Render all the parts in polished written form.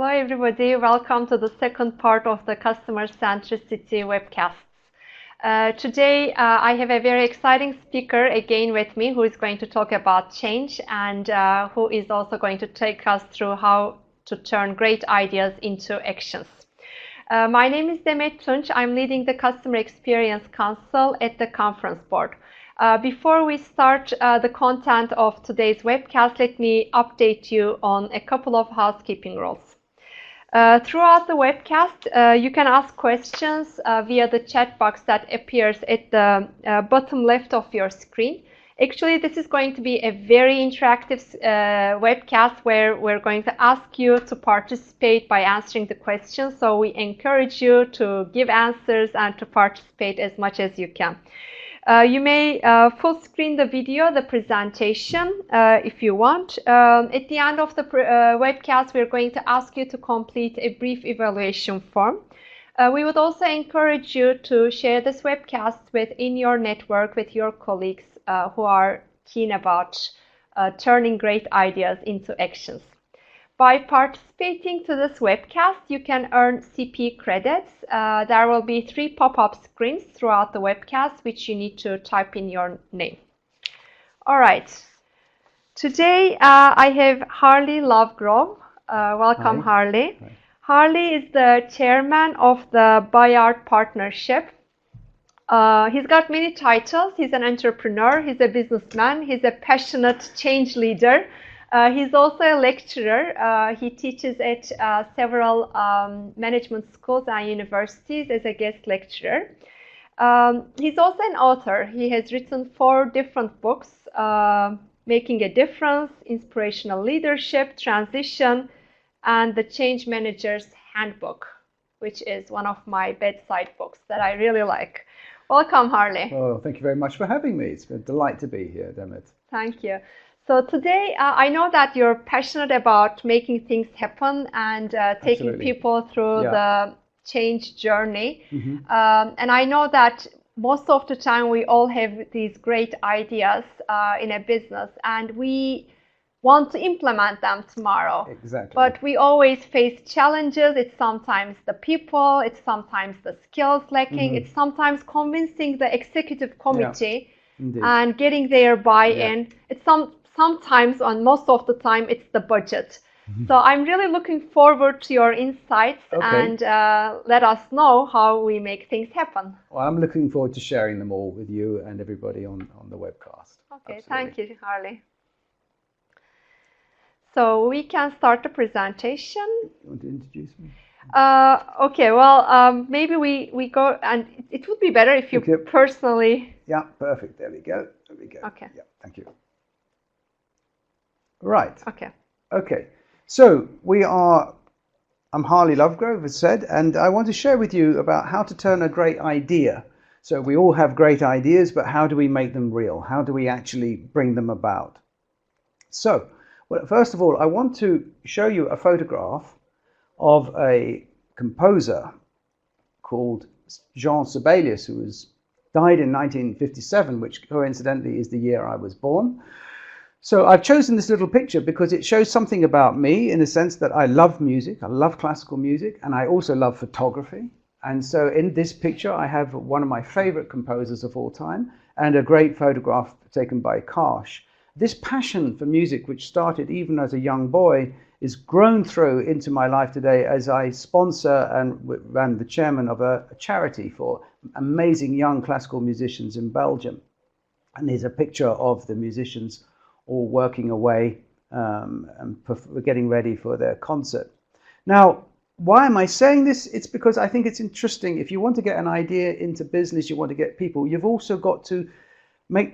Hello, everybody. Welcome to the second part of the Customer Centricity webcasts. Today, I have a very exciting speaker again with me who is going to talk about change and who is also going to take us through how to turn great ideas into actions. My name is Demet Tunc. I'm leading the Customer Experience Council at the Conference Board. Before we start the content of today's webcast, let me update you on a couple of housekeeping rules. Throughout the webcast, you can ask questions via the chat box that appears at the bottom left of your screen. Actually, this is going to be a very interactive webcast where we're going to ask you to participate by answering the questions. So we encourage you to give answers and to participate as much as you can. You may full screen the video, the presentation, if you want. At the end of the webcast, we're going to ask you to complete a brief evaluation form. We would also encourage you to share this webcast within your network with your colleagues who are keen about turning great ideas into actions. By participating to this webcast, you can earn CP credits. There will be 3 pop-up screens throughout the webcast, which you need to type in your name. All right. Today, I have Harley Lovegrove. Welcome, Hi. Harley. Hi. Harley is the chairman of the Bayard Partnership. He's got many titles. He's an entrepreneur. He's a businessman. He's a passionate change leader. He's also a lecturer. He teaches at several management schools and universities as a guest lecturer. He's also an author. He has written 4 different books, Making a Difference, Inspirational Leadership, Transition, and The Change Manager's Handbook, which is one of my bedside books that I really like. Welcome, Harley. Well, thank you very much for having me. It's been a delight to be here, Demet. Thank you. So today, I know that you're passionate about making things happen and taking Absolutely. people through the change journey. Mm-hmm. And I know that most of the time we all have these great ideas in a business and we want to implement them tomorrow. Exactly. But we always face challenges. It's sometimes the people, it's sometimes the skills lacking, it's sometimes convincing the executive committee and getting their buy-in. It's sometimes, on most of the time, it's the budget. So I'm really looking forward to your insights and let us know how we make things happen. Well, I'm looking forward to sharing them all with you and everybody on the webcast. Okay, Absolutely. Thank you, Harley. So we can start the presentation. You want to introduce me? Okay, well, maybe we go, and it would be better if you personally... Yeah, perfect. There we go. There we go. Okay. Yeah, thank you. Right. Okay. So I'm Harley Lovegrove, as said, and I want to share with you about how to turn a great idea. So we all have great ideas, but how do we make them real? How do we actually bring them about? So, well, first of all, I want to show you a photograph of a composer called Jean Sibelius, who died in 1957, which coincidentally is the year I was born. So I've chosen this little picture because it shows something about me in the sense that I love music, I love classical music, and I also love photography. And so in this picture, I have one of my favorite composers of all time and a great photograph taken by Karsh. This passion for music, which started even as a young boy, is grown through into my life today as I sponsor and am the chairman of a charity for amazing young classical musicians in Belgium. And here's a picture of the musicians all working away and getting ready for their concert. Now, why am I saying this? It's because I think it's interesting. If you want to get an idea into business, you want to get people, you've also got to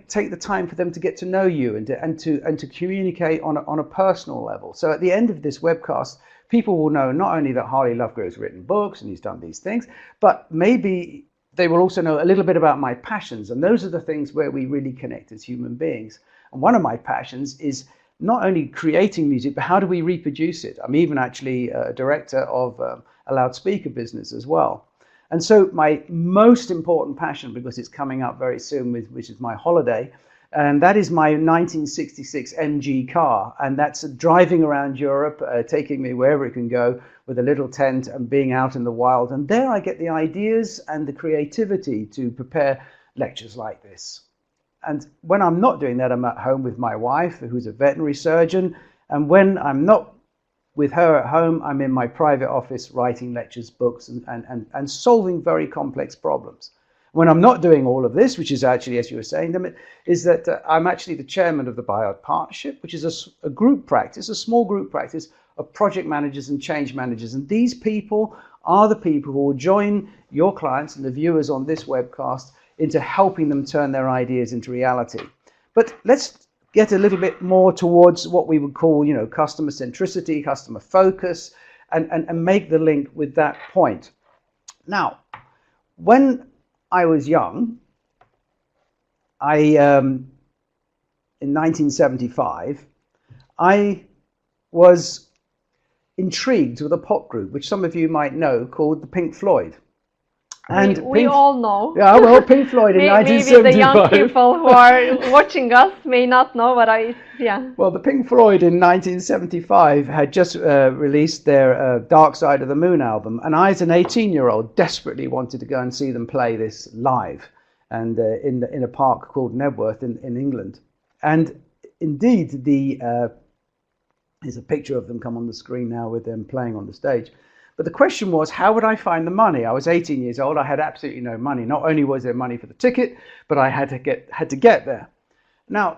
take the time for them to get to know you and to communicate on a personal level. So at the end of this webcast, people will know not only that Harley Lovegrove has written books and he's done these things, but maybe they will also know a little bit about my passions. And those are the things where we really connect as human beings. And one of my passions is not only creating music, but how do we reproduce it? I'm even actually a director of a loudspeaker business as well. And so my most important passion, because it's coming up very soon, which is my holiday, And that is my 1966 MG car. And that's driving around Europe, taking me wherever it can go with a little tent and being out in the wild. And there I get the ideas and the creativity to prepare lectures like this. And when I'm not doing that, I'm at home with my wife, who's a veterinary surgeon. And when I'm not with her at home, I'm in my private office writing lectures, books, and solving very complex problems. When I'm not doing all of this, which is actually, as you were saying, Demet, is that I'm actually the chairman of the Bayard Partnership, which is a group practice, a small group practice of project managers and change managers. And these people are the people who will join your clients and the viewers on this webcast into helping them turn their ideas into reality. But let's get a little bit more towards what we would call, customer centricity, customer focus, and make the link with that point. Now, when I was young, in 1975, I was intrigued with a pop group, which some of you might know, called the Pink Floyd. And we all know. Yeah, well, Pink Floyd in 1975. Maybe the young people who are watching us may not know, but yeah. Well, the Pink Floyd in 1975 had just released their Dark Side of the Moon album, and I, as an 18-year-old, desperately wanted to go and see them play this live, and in a park called Nebworth in England. And indeed, there's a picture of them come on the screen now with them playing on the stage. But the question was, how would I find the money? I was 18 years old. I had absolutely no money. Not only was there money for the ticket, but I had to get there. Now,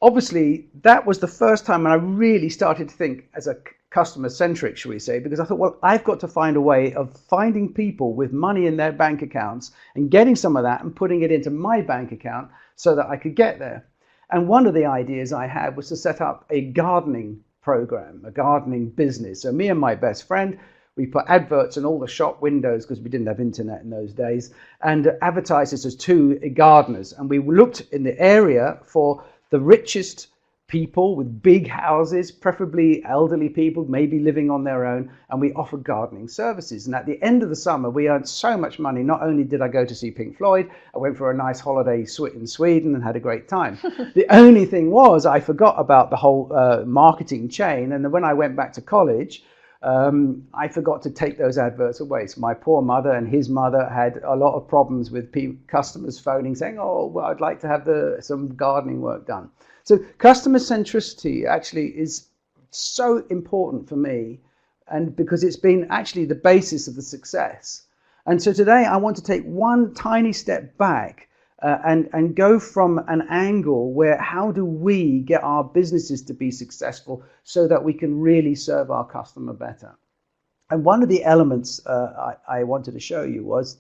obviously, that was the first time when I really started to think as a customer-centric, shall we say, because I thought, well, I've got to find a way of finding people with money in their bank accounts and getting some of that and putting it into my bank account so that I could get there. And one of the ideas I had was to set up a gardening program, a gardening business. So me and my best friend, we put adverts in all the shop windows because we didn't have internet in those days, and advertised this as two gardeners. And we looked in the area for the richest people with big houses, preferably elderly people, maybe living on their own, and we offered gardening services. And at the end of the summer, we earned so much money. Not only did I go to see Pink Floyd, I went for a nice holiday in Sweden and had a great time. The only thing was I forgot about the whole marketing chain, and when I went back to college, I forgot to take those adverts away. So my poor mother and his mother had a lot of problems with customers phoning saying, oh, well, I'd like to have some gardening work done. So customer centricity actually is so important for me, and because it's been actually the basis of the success. And so today I want to take one tiny step back and go from an angle where how do we get our businesses to be successful so that we can really serve our customer better. And one of the elements I wanted to show you was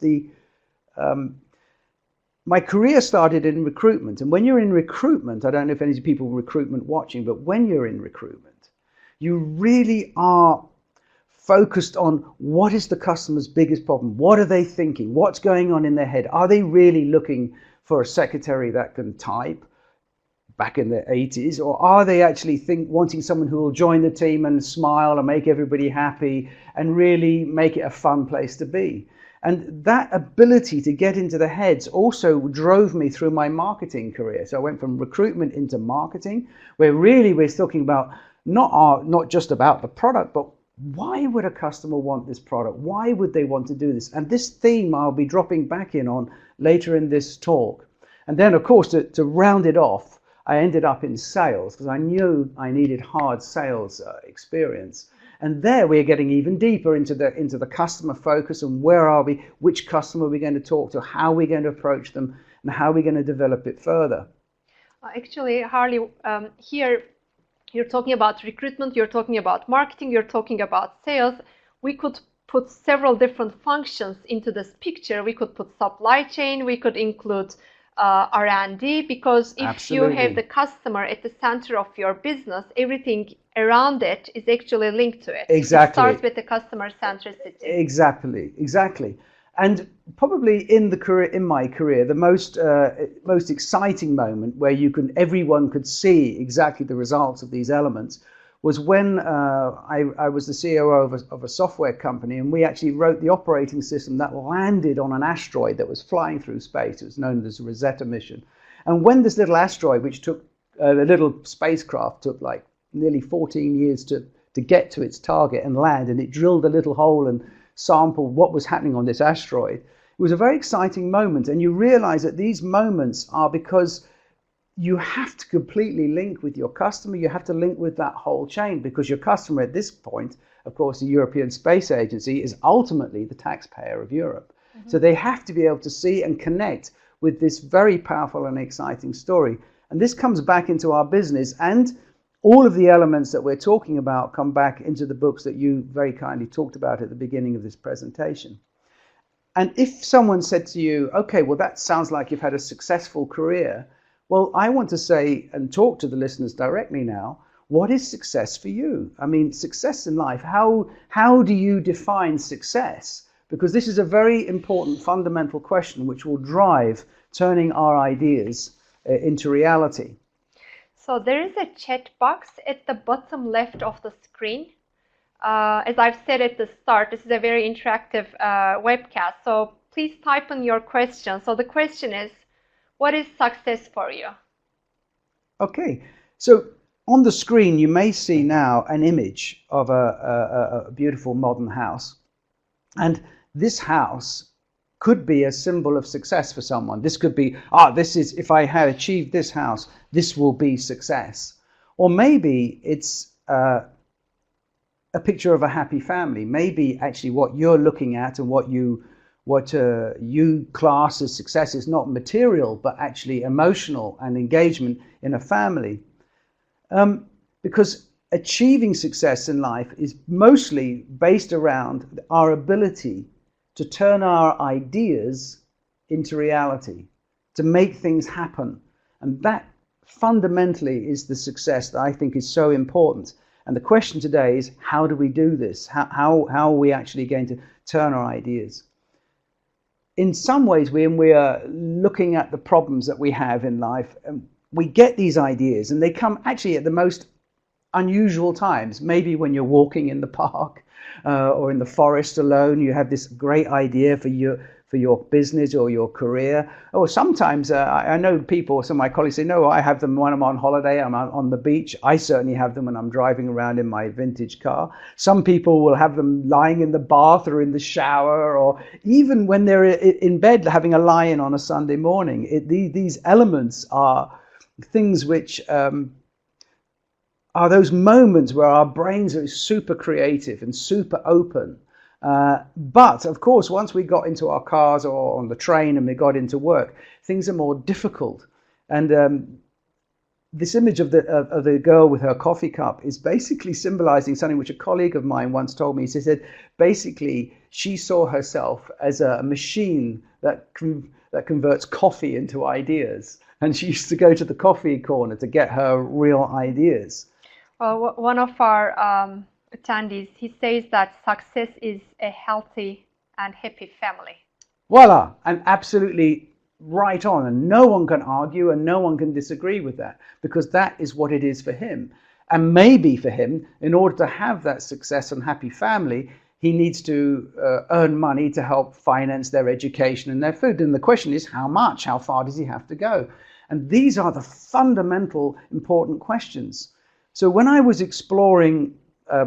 my career started in recruitment. And when you're in recruitment, I don't know if any people recruitment watching, but when you're in recruitment, you really are focused on what is the customer's biggest problem. What are they thinking? What's going on in their head? Are they really looking for a secretary that can type back in the 80s? Or are they actually wanting someone who will join the team and smile and make everybody happy and really make it a fun place to be? And that ability to get into the heads also drove me through my marketing career. So I went from recruitment into marketing, where really we're talking about not just about the product, but why would a customer want this product? Why would they want to do this? And this theme I'll be dropping back in on later in this talk. And then, of course, to round it off, I ended up in sales because I knew I needed hard sales experience. And there we're getting even deeper into the customer focus and where are we, which customer are we going to talk to, how are we going to approach them, and how are we going to develop it further. Actually, Harley, here you're talking about recruitment, you're talking about marketing, you're talking about sales. We could put several different functions into this picture. We could put supply chain, we could include R&D, because if Absolutely. You have the customer at the center of your business, everything around it is actually linked to it. Exactly. It starts with the customer centricity. Exactly. And probably in my career, the most exciting moment where everyone could see exactly the results of these elements was when I was the COO of a software company, and we actually wrote the operating system that landed on an asteroid that was flying through space. It was known as the Rosetta mission. And when this little asteroid, which took the little spacecraft took like nearly 14 years to get to its target and land, and it drilled a little hole and sampled what was happening on this asteroid, it was a very exciting moment. And you realize that these moments are because you have to completely link with your customer. You have to link with that whole chain, because your customer at this point, of course, the European Space Agency, is ultimately the taxpayer of Europe. Mm-hmm. So they have to be able to see and connect with this very powerful and exciting story. And this comes back into our business, and all of the elements that we're talking about come back into the books that you very kindly talked about at the beginning of this presentation. And if someone said to you, okay, well, that sounds like you've had a successful career, well, I want to say and talk to the listeners directly now, what is success for you? I mean, success in life, how do you define success? Because this is a very important fundamental question which will drive turning our ideas into reality. So there is a chat box at the bottom left of the screen. As I've said at the start, this is a very interactive webcast. So please type in your question. So the question is, what is success for you? Okay, so on the screen you may see now an image of a beautiful modern house. And this house could be a symbol of success for someone. This could be, this is, if I had achieved this house, this will be success. Or maybe it's a picture of a happy family. Maybe actually what you're looking at and what you class as success is not material, but actually emotional and engagement in a family. Because achieving success in life is mostly based around our ability to turn our ideas into reality, to make things happen. And that fundamentally is the success that I think is so important. And the question today is, how do we do this? How are we actually going to turn our ideas? In some ways, when we are looking at the problems that we have in life, we get these ideas, and they come actually at the most unusual times. Maybe when you're walking in the park or in the forest alone, you have this great idea for your business or your career. Or sometimes I know people, some of my colleagues say, no, I have them when I'm on holiday, I'm on the beach. I certainly have them when I'm driving around in my vintage car. Some people will have them lying in the bath or in the shower, or even when they're in bed having a lie-in on a Sunday morning. These elements are things which are those moments where our brains are super creative and super open. But of course, once we got into our cars or on the train and we got into work, things are more difficult. And this image of the girl with her coffee cup is basically symbolizing something which a colleague of mine once told me. She said, basically, she saw herself as a machine that converts coffee into ideas. And she used to go to the coffee corner to get her real ideas. Well, one of our attendees, he says that success is a healthy and happy family. Voila, and absolutely right on, and no one can argue and no one can disagree with that, because that is what it is for him. And maybe for him, in order to have that success and happy family, he needs to earn money to help finance their education and their food. And the question is, how much? How far does he have to go? And these are the fundamental important questions. So when I was exploring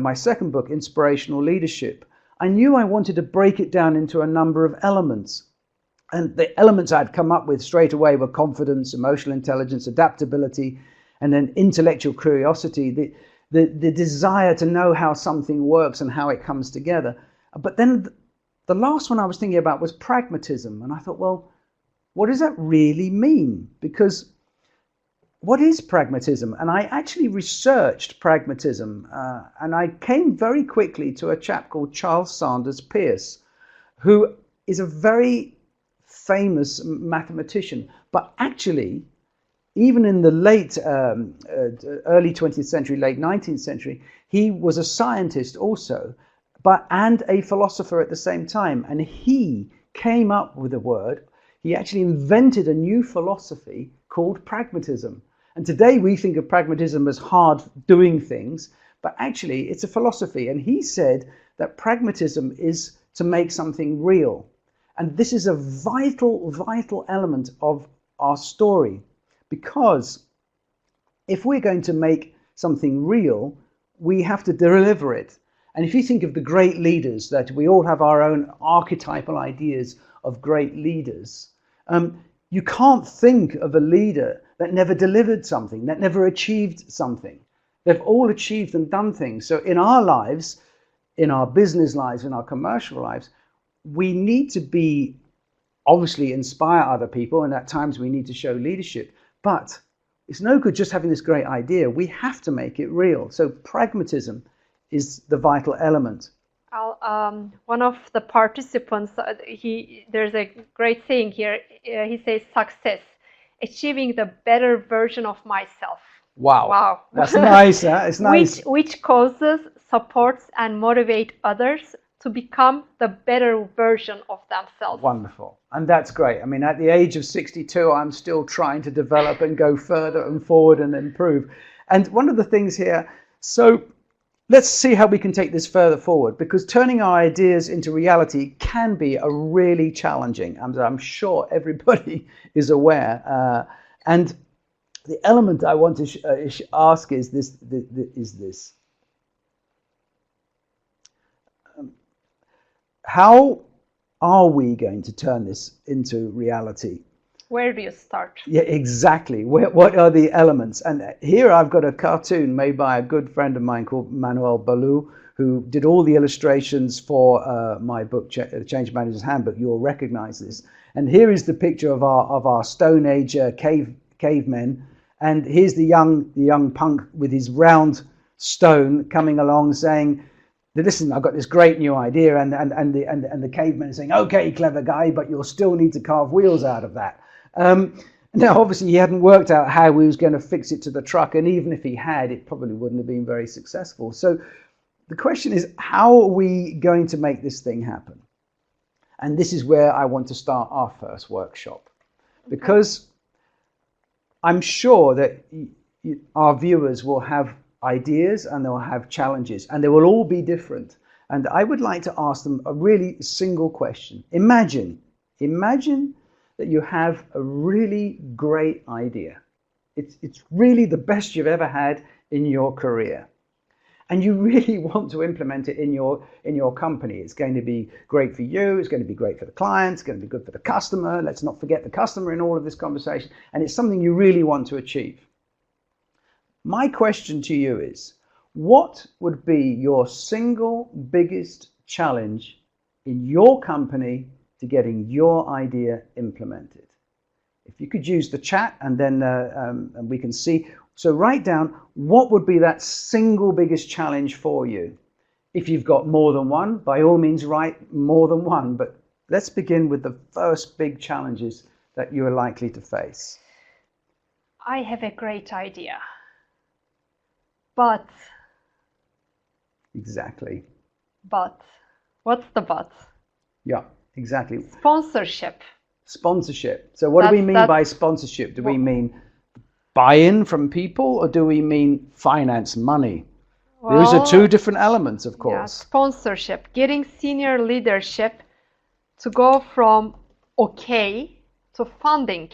my second book, Inspirational Leadership, I knew I wanted to break it down into a number of elements. And the elements I'd come up with straight away were confidence, emotional intelligence, adaptability, and then intellectual curiosity, the desire to know how something works and how it comes together. But then the last one I was thinking about was pragmatism. And I thought, well, what does that really mean? Because what is pragmatism? And I actually researched pragmatism, and I came very quickly to a chap called Charles Sanders Peirce, who is a very famous mathematician. But actually, even in the early 20th century, late 19th century, he was a scientist also, and a philosopher at the same time. And he came up with a word. He actually invented a new philosophy called pragmatism. And today we think of pragmatism as hard doing things, but actually it's a philosophy. And he said that pragmatism is to make something real. And this is a vital, vital element of our story. because if we're going to make something real, we have to deliver it. And if you think of the great leaders, that we all have our own archetypal ideas of great leaders, you can't think of a leader that never delivered something, that never achieved something. They've all achieved and done things. So in our lives, in our business lives, in our commercial lives, we need to be, obviously, inspire other people, and at times we need to show leadership. But it's no good just having this great idea. We have to make it real. So pragmatism is the vital element. One of the participants, there's a great saying here. He says, success, achieving the better version of myself. Wow. Wow. That's nice. Huh? It's nice. Which causes, supports, and motivate others to become the better version of themselves. Wonderful. And that's great. I mean, at the age of 62, I'm still trying to develop and go further and forward and improve. And one of the things here, so let's see how we can take this further forward, because turning our ideas into reality can be a really challenging, I'm sure everybody is aware. And the element I want to ask is this. How are we going to turn this into reality? Where do you start? Yeah, exactly. What are the elements? And here I've got a cartoon made by a good friend of mine called Manuel Balou, who did all the illustrations for my book, Change Manager's Handbook. You'll recognize this. And here is the picture of our Stone Age cavemen. And here's the young punk with his round stone coming along saying, listen, I've got this great new idea, and the caveman is saying, okay, clever guy, but you'll still need to carve wheels out of that. Now, obviously, he hadn't worked out how he was going to fix it to the truck, and even if he had, it probably wouldn't have been very successful. So the question is, how are we going to make this thing happen? And this is where I want to start our first workshop, because I'm sure that our viewers will have ideas and they'll have challenges, and they will all be different. And I would like to ask them a really single question. Imagine that you have a really great idea. It's really the best you've ever had in your career, and you really want to implement it in your company. It's going to be great for you, it's going to be great for the client, it's going to be good for the customer. Let's not forget the customer in all of this conversation, and it's something you really want to achieve. My question to you is, what would be your single biggest challenge in your company to getting your idea implemented? If you could use the chat, and then and we can see. So write down, what would be that single biggest challenge for you? If you've got more than one, by all means write more than one. But let's begin with the first big challenges that you are likely to face. I have a great idea. But. Exactly. But. What's the but? Yeah, exactly. Sponsorship. Sponsorship. So what do we mean by sponsorship? Do we mean buy-in from people, or do we mean finance, money? Well, those are two different elements, of course. Yeah, sponsorship. Getting senior leadership to go from okay to funding.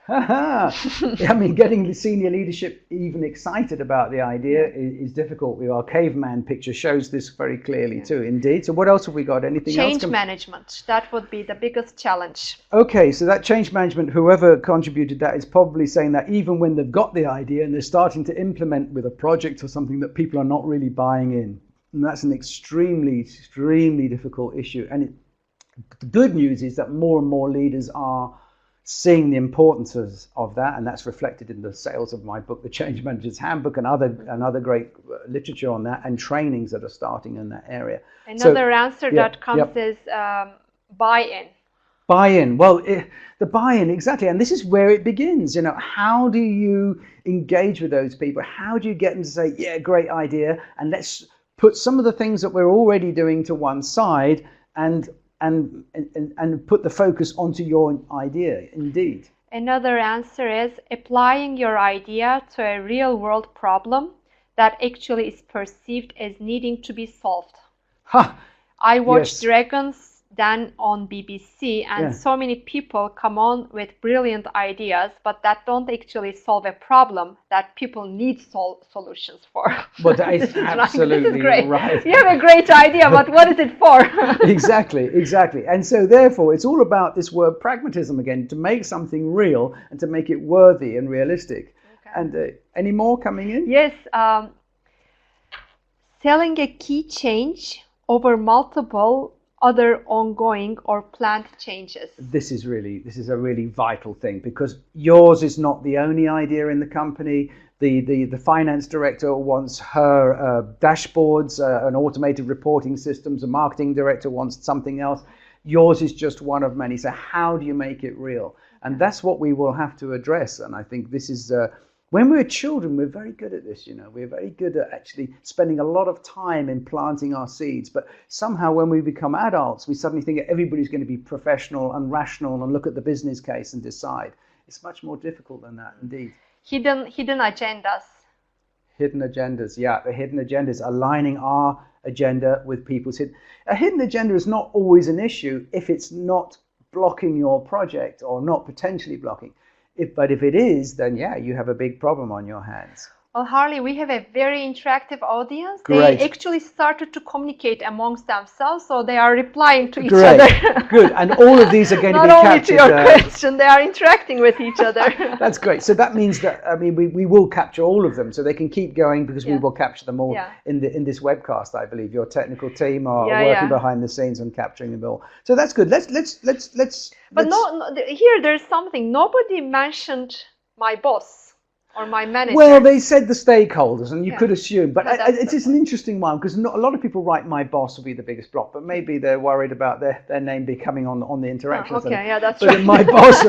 I mean, getting the senior leadership even excited about the idea is difficult. Our caveman picture shows this very clearly too, indeed. So what else have we got? Anything else? Change management. That would be the biggest challenge. Okay, so that change management, whoever contributed that is probably saying that even when they've got the idea and they're starting to implement with a project or something, that people are not really buying in. And that's an extremely, extremely difficult issue. And the good news is that more and more leaders are seeing the importance of that, and that's reflected in the sales of my book, The Change Manager's Handbook, and other great literature on that, and trainings that are starting in that area. Another answer that comes is buy-in. Buy-in. Well, the buy-in, exactly, and this is where it begins. You know, how do you engage with those people? How do you get them to say, yeah, great idea, and let's put some of the things that we're already doing to one side and put the focus onto your idea, indeed. Another answer is applying your idea to a real-world problem that actually is perceived as needing to be solved. I watched than on BBC, and Yeah. so many people come on with brilliant ideas, but that don't actually solve a problem that people need solutions for. Well, that is This is absolutely This is great. right. You have a great idea, but what is it for? Exactly. And so therefore, it's all about this word pragmatism again, to make something real and to make it worthy and realistic. Okay. And any more coming in? Yes. Selling a key change over multiple other ongoing or planned changes. This is a really vital thing, because yours is not the only idea in the company. The finance director wants her dashboards and automated reporting systems. The marketing director wants something else. Yours is just one of many. So how do you make it real? And that's what we will have to address. And I think this is when we're children, we're very good at this, We're very good at actually spending a lot of time in planting our seeds. But somehow when we become adults, we suddenly think that everybody's going to be professional and rational and look at the business case and decide. It's much more difficult than that, indeed. Hidden agendas. Hidden agendas, yeah. The hidden agendas, aligning our agenda with people's hidden. A hidden agenda is not always an issue if it's not blocking your project or not potentially blocking. But if it is, then yeah, you have a big problem on your hands. Well, Harley, we have a very interactive audience. Great. They actually started to communicate amongst themselves, so they are replying to each Great. other. Good. And all of these are going to be Not captured. only to your question, they are interacting with each other. That's great. So that means that, we will capture all of them, so they can keep going, because we will capture them all in this webcast. I believe your technical team are working behind the scenes on capturing them all. So that's good. Let's. But no, here there's something. Nobody mentioned my boss or my manager. Well, they said the stakeholders, and you could assume, but it's an interesting one, because a lot of people write my boss will be the biggest block, but maybe they're worried about their name becoming on the interaction. That's but right. My boss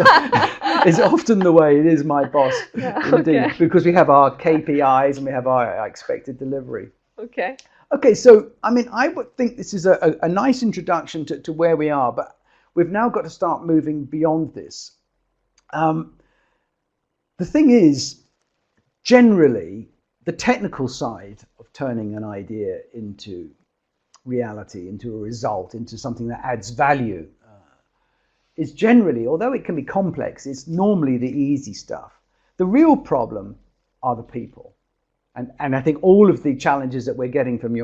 is often the way. It is my boss, indeed, because we have our KPIs and we have our expected delivery. Okay, so I would think this is a nice introduction to where we are, but we've now got to start moving beyond this. The thing is, generally, the technical side of turning an idea into reality, into a result, into something that adds value, is generally, although it can be complex, it's normally the easy stuff. The real problem are the people. And I think all of the challenges that we're getting from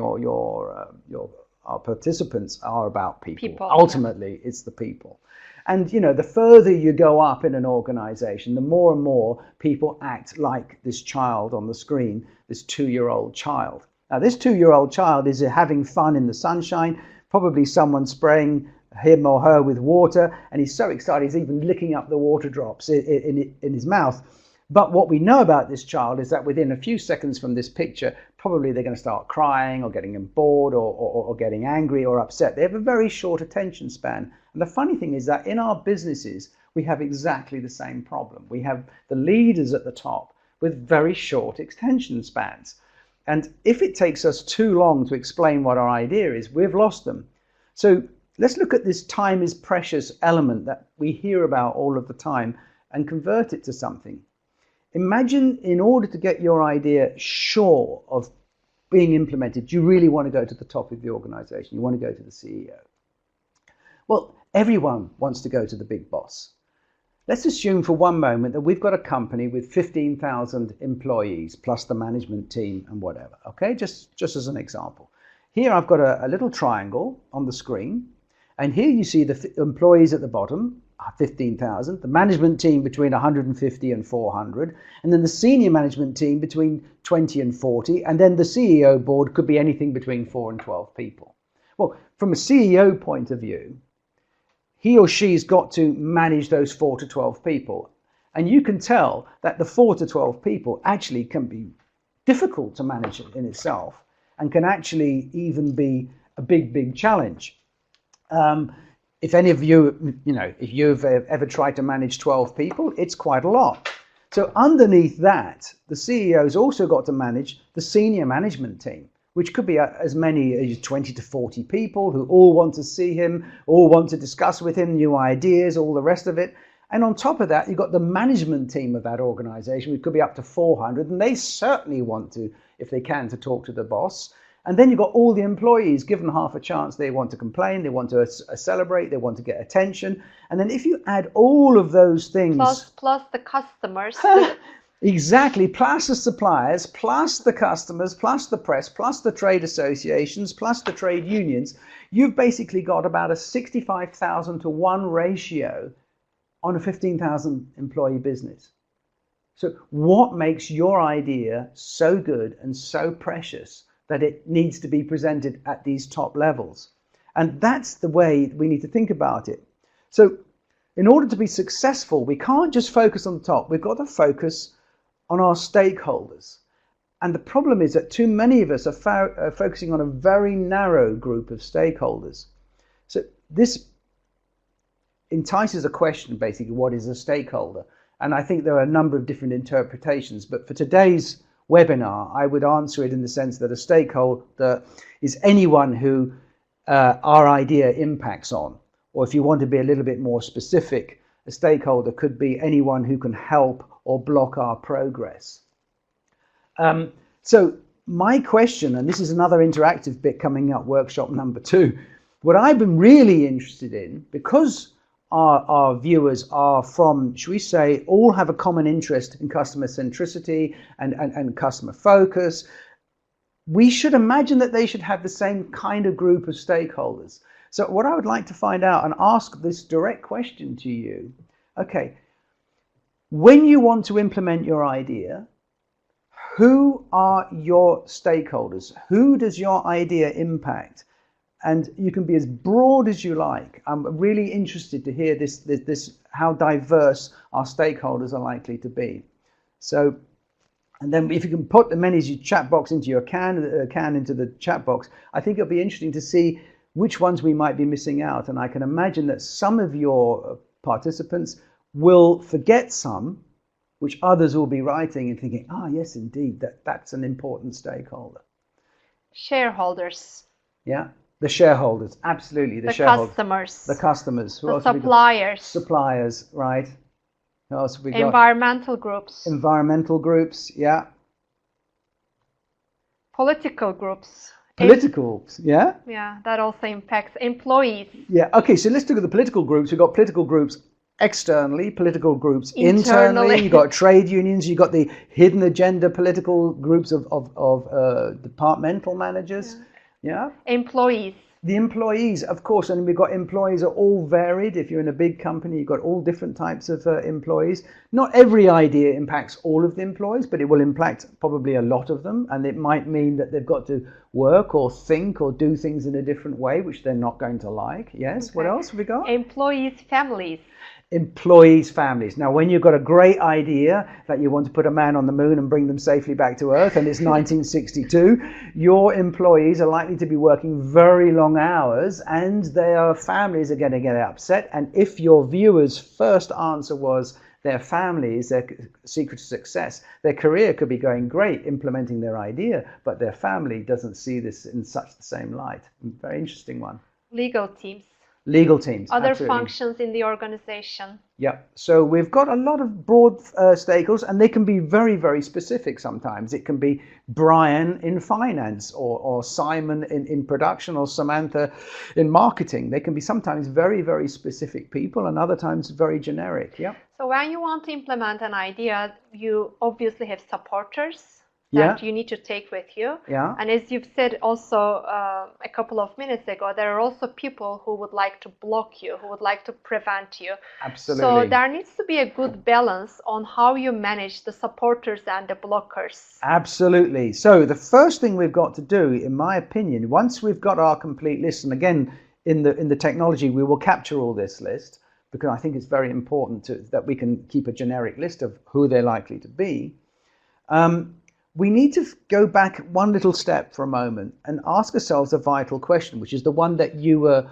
our participants are about people. Ultimately, it's the people. And, the further you go up in an organization, the more and more people act like this child on the screen, this 2-year-old child. Now, this 2-year-old child is having fun in the sunshine, probably someone spraying him or her with water, and he's so excited he's even licking up the water drops in his mouth. But what we know about this child is that within a few seconds from this picture, probably they're going to start crying or getting bored or getting angry or upset. They have a very short attention span. And the funny thing is that in our businesses, we have exactly the same problem. We have the leaders at the top with very short attention spans. And if it takes us too long to explain what our idea is, we've lost them. So let's look at this time is precious element that we hear about all of the time and convert it to something. Imagine, in order to get your idea sure of being implemented, you really want to go to the top of the organization. You want to go to the CEO. Well, everyone wants to go to the big boss. Let's assume for one moment that we've got a company with 15,000 employees, plus the management team and whatever. Okay, just as an example. Here I've got a little triangle on the screen. And here you see the employees at the bottom, 15,000, the management team between 150 and 400, and then the senior management team between 20 and 40, and then the CEO board could be anything between 4 and 12 people. Well, from a CEO point of view, he or she's got to manage those 4 to 12 people. And you can tell that the 4 to 12 people actually can be difficult to manage in itself and can actually even be a big challenge. If any of you, if you've ever tried to manage 12 people, it's quite a lot. So underneath that, the CEO's also got to manage the senior management team, which could be as many as 20 to 40 people who all want to see him, all want to discuss with him new ideas, all the rest of it. And on top of that, you've got the management team of that organization, which could be up to 400, and they certainly want to, if they can, to talk to the boss. And then you've got all the employees given half a chance. They want to complain, they want to celebrate, they want to get attention. And then if you add all of those things... Plus the customers. Exactly, plus the suppliers, plus the customers, plus the press, plus the trade associations, plus the trade unions, you've basically got about a 65,000 to 1 ratio on a 15,000 employee business. So what makes your idea so good and so precious that it needs to be presented at these top levels? And that's the way we need to think about it. So in order to be successful, we can't just focus on the top. We've got to focus on our stakeholders. And the problem is that too many of us are focusing on a very narrow group of stakeholders. So this entices a question, basically, what is a stakeholder? And I think there are a number of different interpretations, but for today's webinar, I would answer it in the sense that a stakeholder is anyone who our idea impacts on. Or if you want to be a little bit more specific, a stakeholder could be anyone who can help or block our progress. So my question, and this is another interactive bit coming up, workshop number 2, what I've been really interested in, because our viewers are from, should we say, all have a common interest in customer centricity and customer focus, we should imagine that they should have the same kind of group of stakeholders. So what I would like to find out and ask this direct question to you, okay, when you want to implement your idea, who are your stakeholders? Who does your idea impact? And you can be as broad as you like. I'm really interested to hear this how diverse our stakeholders are likely to be. So, and then if you can put the many as you chat box into your can into the chat box, I think it'll be interesting to see which ones we might be missing out. And I can imagine that some of your participants will forget some, which others will be writing and thinking, ah, yes, indeed, that's an important stakeholder. Shareholders. Yeah, the shareholders, absolutely. The shareholders. Customers. The customers. Who the else have we got? suppliers. Suppliers, right. Who else have we got? Environmental groups. Environmental groups, yeah. Political groups. Political, yeah? Yeah, that also impacts employees. Yeah, okay, so let's look at the political groups. We've got political groups externally, political groups internally. You've got trade unions, you've got the hidden agenda political groups of departmental managers. Yeah. Employees. The employees, of course, and we've got employees are all varied. If you're in a big company, you've got all different types of employees. Not every idea impacts all of the employees, but it will impact probably a lot of them. And it might mean that they've got to work or think or do things in a different way, which they're not going to like. Yes, okay. What else have we got? Employees' families. Employees' families. Now, when you've got a great idea that you want to put a man on the moon and bring them safely back to Earth, and it's 1962, your employees are likely to be working very long hours, and their families are going to get upset. And if your viewers' first answer was their families, their secret to success, their career could be going great implementing their idea, but their family doesn't see this in such the same light. Very interesting one. Legal teams. Legal teams. Other absolutely. Functions in the organization. Yeah, so we've got a lot of broad stakeholders, and they can be very, very specific sometimes. It can be Brian in finance, or Simon in production, or Samantha in marketing. They can be sometimes very, very specific people, and other times very generic. Yeah. So when you want to implement an idea, you obviously have supporters that you need to take with you. Yeah. And as you've said also a couple of minutes ago, there are also people who would like to block you, who would like to prevent you. Absolutely. So there needs to be a good balance on how you manage the supporters and the blockers. Absolutely. So the first thing we've got to do, in my opinion, once we've got our complete list, and again, in the technology, we will capture all this list, because I think it's very important that we can keep a generic list of who they're likely to be. We need to go back one little step for a moment and ask ourselves a vital question, which is the one that you were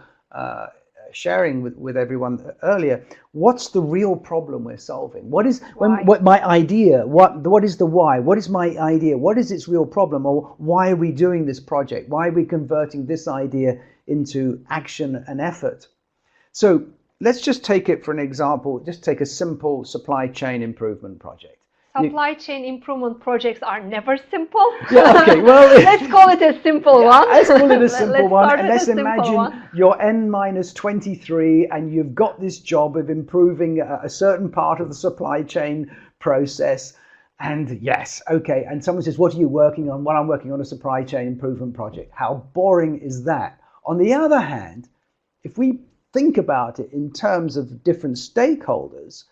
sharing with everyone earlier. What's the real problem we're solving? What is what my idea? What is the why? What is my idea? What is its real problem? Or why are we doing this project? Why are we converting this idea into action and effort? So let's just take it for an example. Just take a simple supply chain improvement project. Supply chain improvement projects are never simple. Yeah, okay, well, let's call it a simple one. Let's call it a simple one. And let's imagine you're N-23 and you've got this job of improving a certain part of the supply chain process. And yes, okay. And someone says, what are you working on? Well, I'm working on a supply chain improvement project. How boring is that? On the other hand, if we think about it in terms of different stakeholders,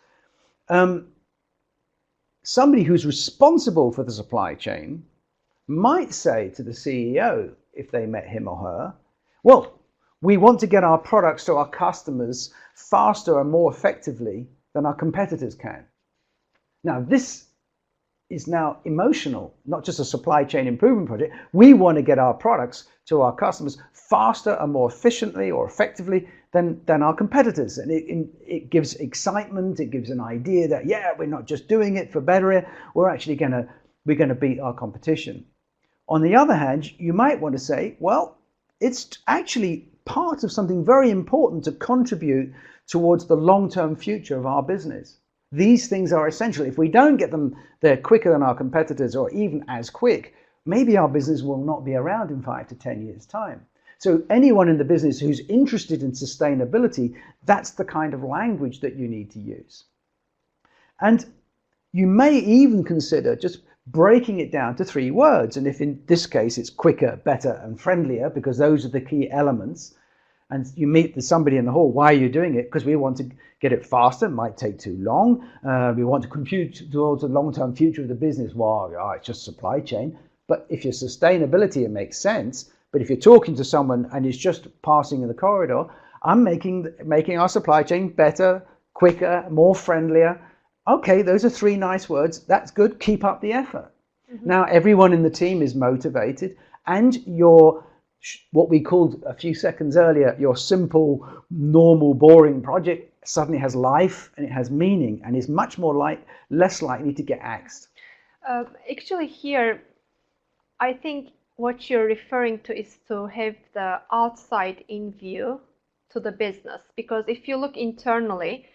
somebody who's responsible for the supply chain might say to the CEO, if they met him or her, well, we want to get our products to our customers faster and more effectively than our competitors can. Now, this is now emotional, not just a supply chain improvement project. We want to get our products to our customers faster and more efficiently or effectively than our competitors. And it gives excitement. It gives an idea that, yeah, we're not just doing it for better. We're actually going to beat our competition. On the other hand, you might want to say, well, it's actually part of something very important to contribute towards the long-term future of our business. These things are essential. If we don't get them there quicker than our competitors or even as quick, maybe our business will not be around in 5 to 10 years' time. So anyone in the business who's interested in sustainability, that's the kind of language that you need to use. And you may even consider just breaking it down to 3 words. And if in this case it's quicker, better, and friendlier, because those are the key elements, and you meet somebody in the hall, why are you doing it? Because we want to get it faster, it might take too long. We want to compute towards the long-term future of the business. Well, it's just supply chain. But if you're sustainability, it makes sense. But if you're talking to someone and it's just passing in the corridor, I'm making our supply chain better, quicker, more friendlier. Okay, those are 3 nice words. That's good. Keep up the effort. Mm-hmm. Now, everyone in the team is motivated, and what we called a few seconds earlier, your simple, normal, boring project suddenly has life and it has meaning and is much more less likely to get axed. Actually, here, I think what you're referring to is to have the outside in view to the business, because if you look internally,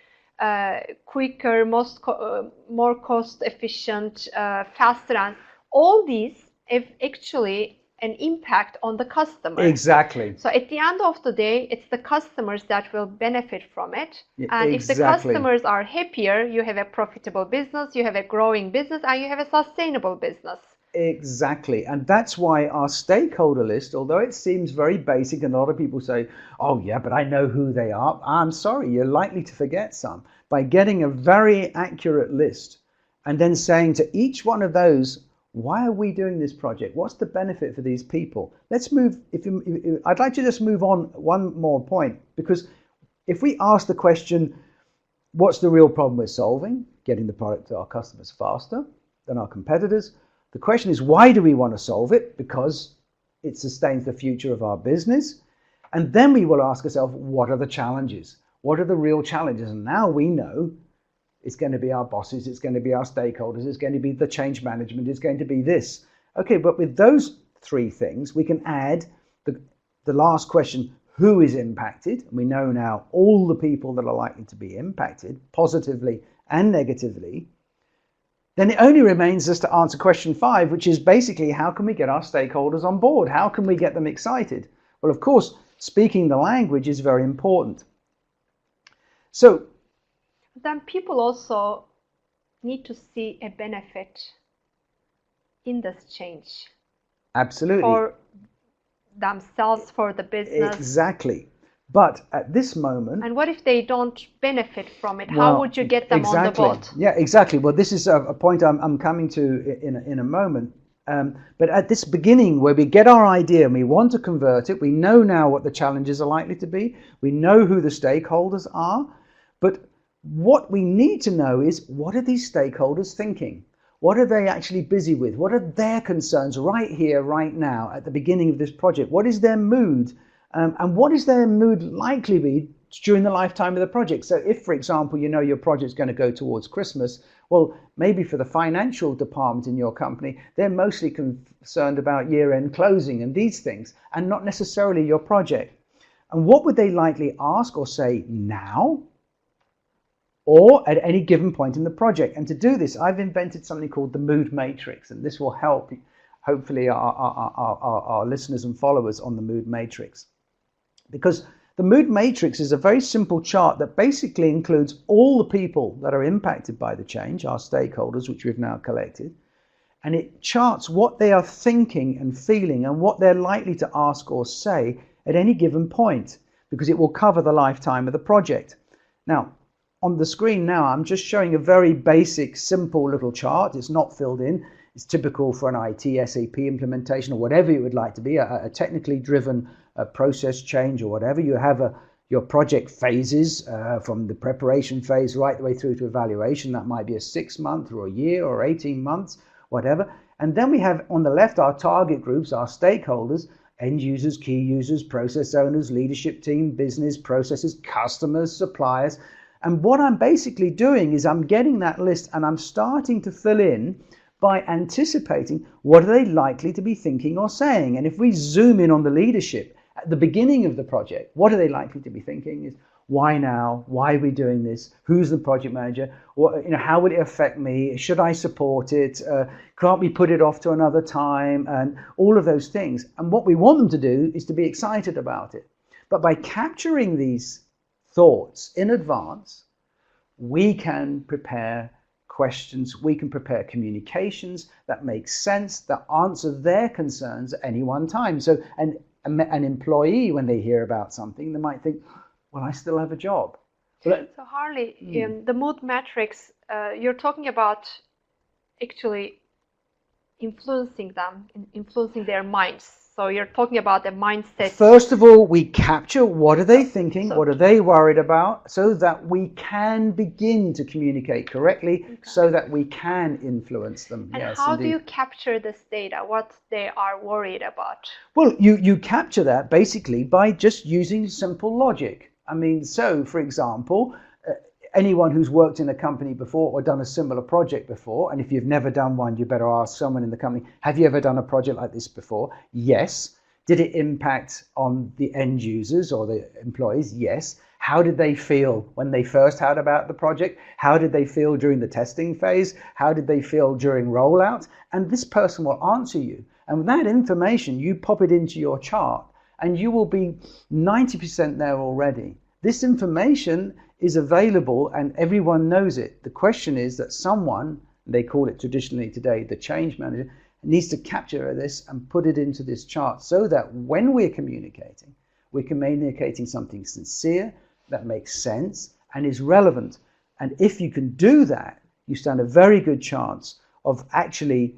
quicker, more cost efficient, faster, and all these have actually an impact on the customer. Exactly. So at the end of the day, it's the customers that will benefit from it. Yeah, and exactly. If the customers are happier, you have a profitable business, you have a growing business, and you have a sustainable business. Exactly. And that's why our stakeholder list, although it seems very basic and a lot of people say, oh yeah, but I know who they are. I'm sorry, you're likely to forget some. By getting a very accurate list and then saying to each one of those, why are we doing this project? What's the benefit for these people? Let's move. I'd like to just move on one more point, because if we ask the question, what's the real problem we're solving? Getting the product to our customers faster than our competitors. The question is, why do we want to solve it? Because it sustains the future of our business. And then we will ask ourselves, what are the challenges? What are the real challenges? And now we know it's going to be our bosses, it's going to be our stakeholders, it's going to be the change management, it's going to be this. Okay, but with those 3 things, we can add the last question, who is impacted? And we know now all the people that are likely to be impacted, positively and negatively. Then it only remains us to answer question 5, which is basically, how can we get our stakeholders on board? How can we get them excited? Well, of course, speaking the language is very important. So then people also need to see a benefit in this change. Absolutely. For themselves, for the business. Exactly. But at this moment... And what if they don't benefit from it? How would you get them on the boat? Yeah, exactly. Well, this is a point I'm coming to in a moment. But at this beginning, where we get our idea and we want to convert it, we know now what the challenges are likely to be. We know who the stakeholders are. But what we need to know is, what are these stakeholders thinking? What are they actually busy with? What are their concerns right here, right now, at the beginning of this project? What is their mood? And what is their mood likely to be during the lifetime of the project? So if, for example, you know your project's going to go towards Christmas, well, maybe for the financial department in your company, they're mostly concerned about year-end closing and these things, and not necessarily your project. And what would they likely ask or say now? or at any given point in the project. And to do this, I've invented something called the mood matrix, and this will help hopefully our listeners and followers on the mood matrix. Because the mood matrix is a very simple chart that basically includes all the people that are impacted by the change, our stakeholders, which we've now collected, and it charts what they are thinking and feeling and what they're likely to ask or say at any given point, because it will cover the lifetime of the project. Now, on the screen now, I'm just showing a very basic, simple little chart. It's not filled in. It's typical for an IT, SAP implementation, or whatever it would like to be, a technically driven process change or whatever. You have your project phases from the preparation phase right the way through to evaluation. That might be a 6-month or a year or 18 months, whatever. And then we have on the left our target groups, our stakeholders, end users, key users, process owners, leadership team, business, processes, customers, suppliers. And what I'm basically doing is I'm getting that list and I'm starting to fill in by anticipating what are they likely to be thinking or saying. And if we zoom in on the leadership at the beginning of the project, what are they likely to be thinking is, why now? Why are we doing this? Who's the project manager? What, how will it affect me? Should I support it? Can't we put it off to another time? And all of those things. And what we want them to do is to be excited about it. But by capturing these thoughts in advance, we can prepare questions, we can prepare communications that make sense, that answer their concerns at any one time. So an employee, when they hear about something, they might think, well, I still have a job. So Harley, in the mood matrix, you're talking about actually influencing them, influencing their minds. So you're talking about the mindset. First of all, we capture what are they thinking, what are they worried about, so that we can begin to communicate correctly, so that we can influence them. And yes, how do you capture this data, what they are worried about? Well, you capture that basically by just using simple logic. I mean, so for example, anyone who's worked in a company before or done a similar project before, and if you've never done one, you better ask someone in the company, have you ever done a project like this before? Yes. Did it impact on the end users or the employees? Yes. How did they feel when they first heard about the project? How did they feel during the testing phase? How did they feel during rollout? And this person will answer you. And with that information, you pop it into your chart and you will be 90% there already. This information is available and everyone knows it. The question is that someone, they call it traditionally today the change manager, needs to capture this and put it into this chart so that when we're communicating something sincere, that makes sense and is relevant. And if you can do that, you stand a very good chance of actually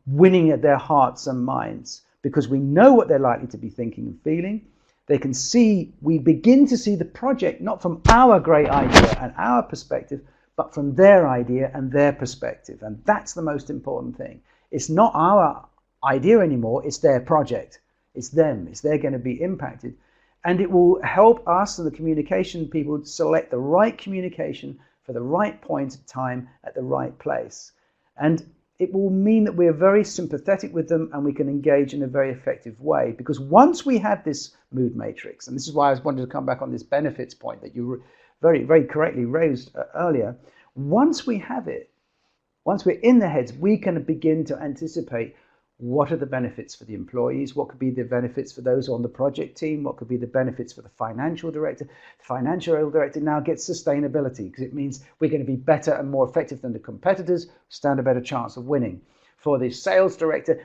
winning at their hearts and minds, because we know what they're likely to be thinking and feeling. They can see, we begin to see the project not from our great idea and our perspective, but from their idea and their perspective. And that's the most important thing. It's not our idea anymore, it's their project. It's them, they're going to be impacted. And it will help us and the communication people to select the right communication for the right point of time at the right place. And it will mean that we're very sympathetic with them and we can engage in a very effective way. Because once we have this mood matrix, and this is why I wanted to come back on this benefits point that you very, very correctly raised earlier, once we have it, once we're in the heads, we can begin to anticipate what are the benefits for the employees, what could be the benefits for those on the project team, what could be the benefits for the financial director. The financial director now gets sustainability because it means we're going to be better and more effective than the competitors, stand a better chance of winning. For the sales director,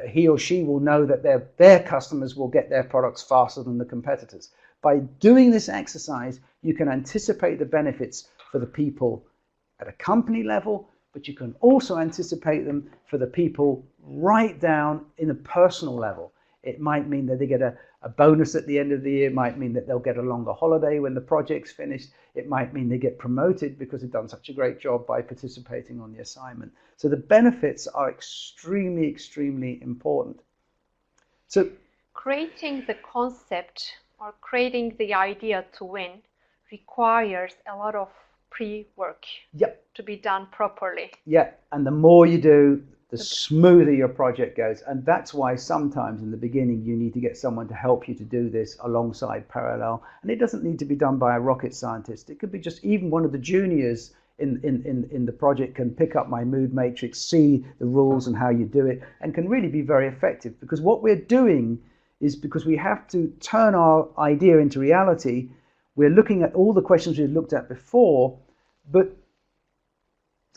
he or she will know that their customers will get their products faster than the competitors. By doing this exercise, you can anticipate the benefits for the people at a company level, but you can also anticipate them for the people right down in a personal level. It might mean that they get a bonus at the end of the year. It might mean that they'll get a longer holiday when the project's finished. It might mean they get promoted because they've done such a great job by participating on the assignment. So the benefits are extremely, extremely important. So creating the concept or creating the idea to win requires a lot of pre-work to be done properly. Yeah, and the more you do, the smoother your project goes. And that's why sometimes in the beginning you need to get someone to help you to do this alongside parallel. And it doesn't need to be done by a rocket scientist. It could be just even one of the juniors in the project can pick up my mood matrix, see the rules and how you do it, and can really be very effective. Because what we're doing is, because we have to turn our idea into reality, we're looking at all the questions we've looked at before, but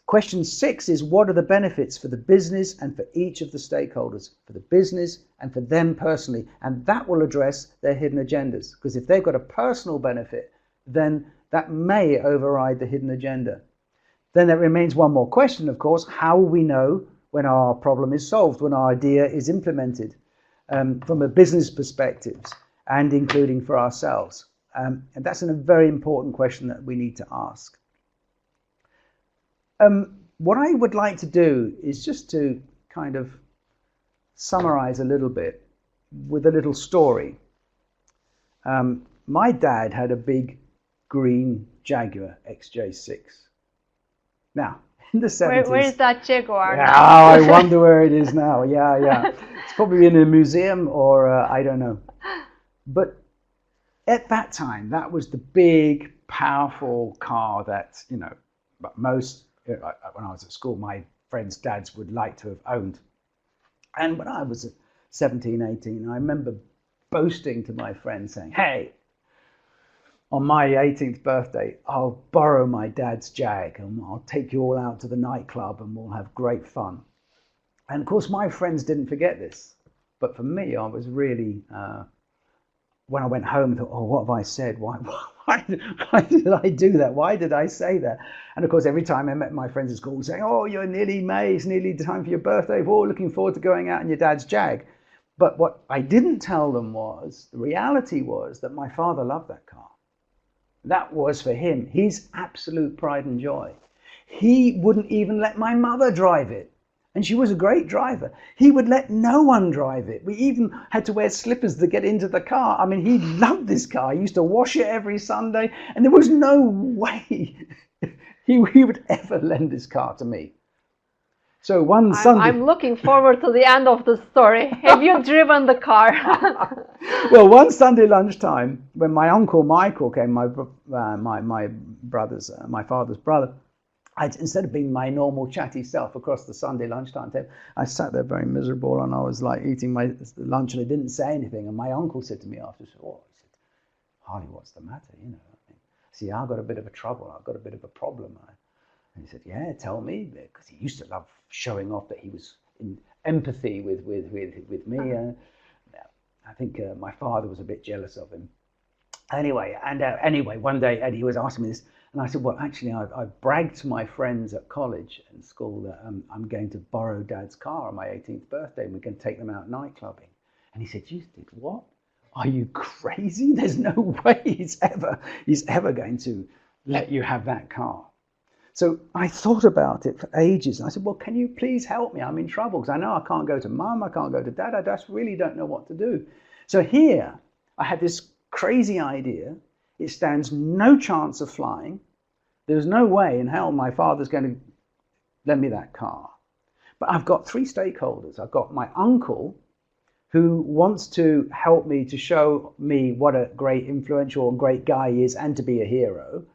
question 6 is, what are the benefits for the business and for each of the stakeholders, for the business and for them personally? And that will address their hidden agendas. Because if they've got a personal benefit, then that may override the hidden agenda. Then there remains one more question, of course. How will we know when our problem is solved, when our idea is implemented, from a business perspective, and including for ourselves? And that's a very important question that we need to ask. What I would like to do is just to kind of summarize a little bit with a little story. My dad had a big green Jaguar XJ6. Now, in the 70s... Where is that Jaguar now? now? I wonder where it is now. Yeah. It's probably in a museum or I don't know. But at that time, that was the big, powerful car that, most... when I was at school, my friends' dads would like to have owned. And when I was 17, 18, I remember boasting to my friends saying, hey, on my 18th birthday, I'll borrow my dad's Jag and I'll take you all out to the nightclub and we'll have great fun. And of course, my friends didn't forget this. But for me, I was really, when I went home, I thought, oh, what have I said? Why did I do that? Why did I say that? And of course, every time I met my friends at school saying, oh, you're nearly May, it's nearly time for your birthday, we're all looking forward to going out in your dad's Jag. But what I didn't tell them was, the reality was that my father loved that car. That was for him his absolute pride and joy. He wouldn't even let my mother drive it. And she was a great driver. He would let no one drive it. We even had to wear slippers to get into the car. I mean, he loved this car. He used to wash it every Sunday. And there was no way he would ever lend this car to me. So one Sunday... I'm looking forward to the end of the story. Have you driven the car? Well, one Sunday lunchtime, when my uncle Michael came, my father's brother, instead of being my normal chatty self across the Sunday lunchtime table, I sat there very miserable and I was like eating my lunch and I didn't say anything. And my uncle said to me after, he said, Harley, what's the matter? See, I've got a bit of a trouble. I've got a bit of a problem. And he said, yeah, tell me, because he used to love showing off that he was in empathy with me. I think my father was a bit jealous of him. Anyway, one day Eddie was asking me this, and I said, well, actually, I've bragged to my friends at college and school that I'm going to borrow Dad's car on my 18th birthday, and we're going to take them out night clubbing. And he said, you did what? Are you crazy? There's no way he's ever going to let you have that car. So I thought about it for ages. And I said, well, can you please help me? I'm in trouble because I know I can't go to Mum, I can't go to Dad. I just really don't know what to do. So here I had this crazy idea. It stands no chance of flying. There's no way in hell my father's going to lend me that car. But I've got 3 stakeholders. I've got my uncle, who wants to help me to show me what a great influential and great guy he is and to be a hero.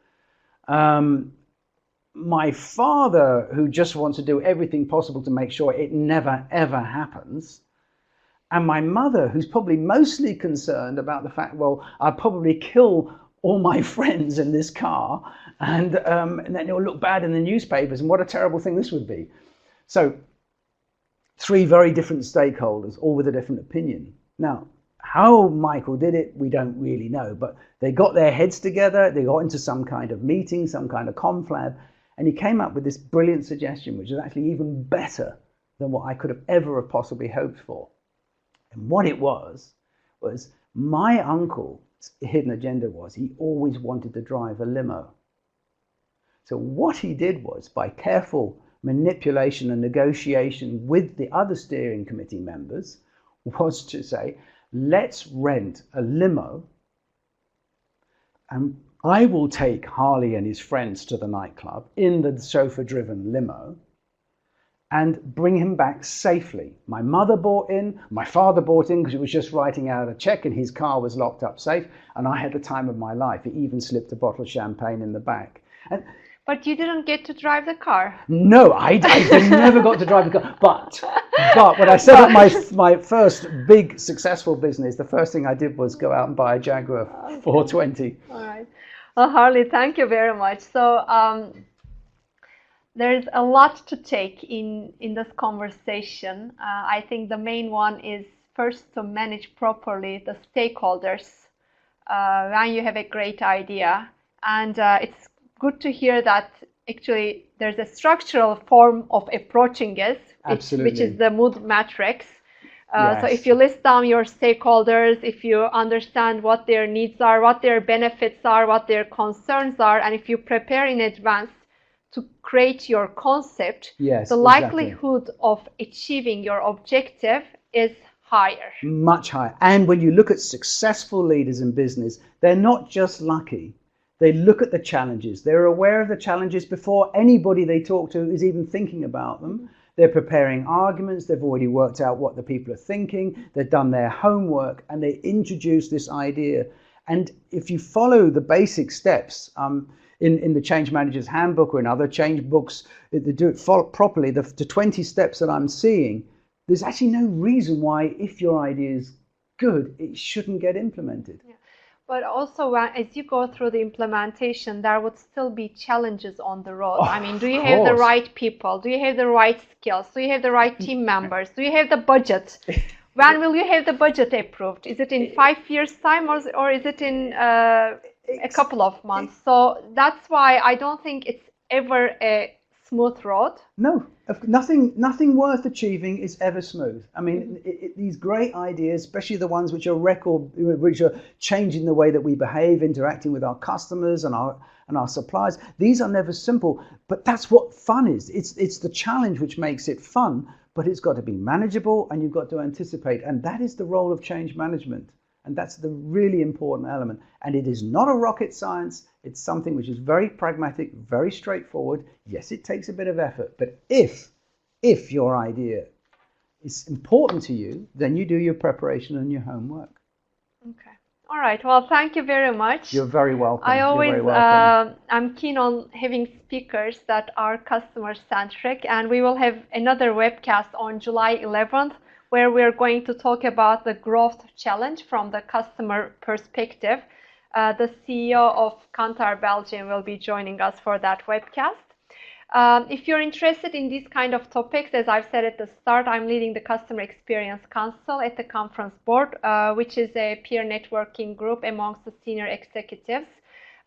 My father, who just wants to do everything possible to make sure it never, ever happens. And my mother, who's probably mostly concerned about the fact, well, I'll probably kill all my friends in this car, and then it'll look bad in the newspapers, and what a terrible thing this would be. So 3 very different stakeholders, all with a different opinion. Now, how Michael did it, we don't really know, but they got their heads together, they got into some kind of meeting, some kind of conflab, and he came up with this brilliant suggestion, which is actually even better than what I could have ever possibly hoped for. And what it was my uncle's hidden agenda was he always wanted to drive a limo. So what he did was, by careful manipulation and negotiation with the other steering committee members, was to say, let's rent a limo and I will take Harley and his friends to the nightclub in the chauffeur-driven limo, and bring him back safely. My mother bought in, my father bought in because he was just writing out a check and his car was locked up safe, and I had the time of my life. He even slipped a bottle of champagne in the back. But you didn't get to drive the car. No, I never got to drive the car. But when I set up my first big successful business, the first thing I did was go out and buy a Jaguar 420. All right. Well, Harley, thank you very much. So there's a lot to take in this conversation. I think the main one is first to manage properly the stakeholders when you have a great idea. And it's good to hear that actually there's a structural form of approaching this, which is the mood matrix. Yes. So if you list down your stakeholders, if you understand what their needs are, what their benefits are, what their concerns are, and if you prepare in advance to create your concept, yes, the likelihood of achieving your objective is higher. Much higher. And when you look at successful leaders in business, they're not just lucky. They look at the challenges. They're aware of the challenges before anybody they talk to is even thinking about them. They're preparing arguments. They've already worked out what the people are thinking. They've done their homework and they introduce this idea. And if you follow the basic steps in the Change Manager's Handbook or in other change books, they do it properly, the 20 steps that I'm seeing, there's actually no reason why, if your idea is good, it shouldn't get implemented. Yeah. But also, as you go through the implementation, there would still be challenges on the road. I mean, do you have the right people? Do you have the right skills? Do you have the right team members? Do you have the budget? When will you have the budget approved? Is it in 5 years' time or is it in a couple of months? So that's why I don't think it's ever a smooth road. No, nothing worth achieving is ever smooth. I mean, these great ideas, especially the ones which are changing the way that we behave, interacting with our customers and our suppliers, these are never simple. But that's what fun is. It's the challenge which makes it fun, but it's got to be manageable and you've got to anticipate. And that is the role of change management. And that's the really important element. And it is not a rocket science. It's something which is very pragmatic, very straightforward. Yes, it takes a bit of effort. But if your idea is important to you, then you do your preparation and your homework. Okay. All right. Well, thank you very much. You're very welcome. I always, I'm keen on having speakers that are customer-centric. And we will have another webcast on July 11th. Where we're going to talk about the growth challenge from the customer perspective. The CEO of Kantar Belgium will be joining us for that webcast. If you're interested in these kind of topics, as I've said at the start, I'm leading the Customer Experience Council at the Conference Board, which is a peer networking group amongst the senior executives.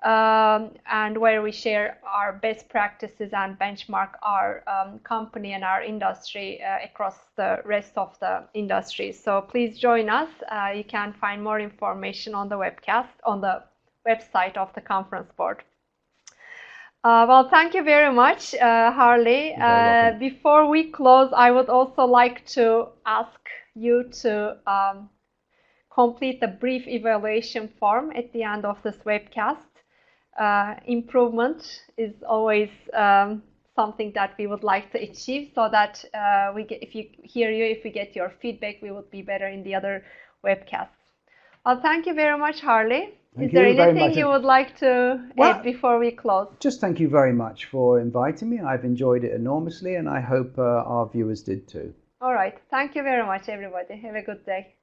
And where we share our best practices and benchmark our company and our industry across the rest of the industry. So please join us. You can find more information on the webcast on the website of the Conference Board. Well, thank you very much, Harley. Before we close, I would also like to ask you to complete the brief evaluation form at the end of this webcast. Improvement is always something that we would like to achieve, so that if we get your feedback, we would be better in the other webcasts. Well, thank you very much, Harley. Is there anything you would like to add before we close? Just thank you very much for inviting me. I've enjoyed it enormously, and I hope our viewers did too. All right. Thank you very much, everybody. Have a good day.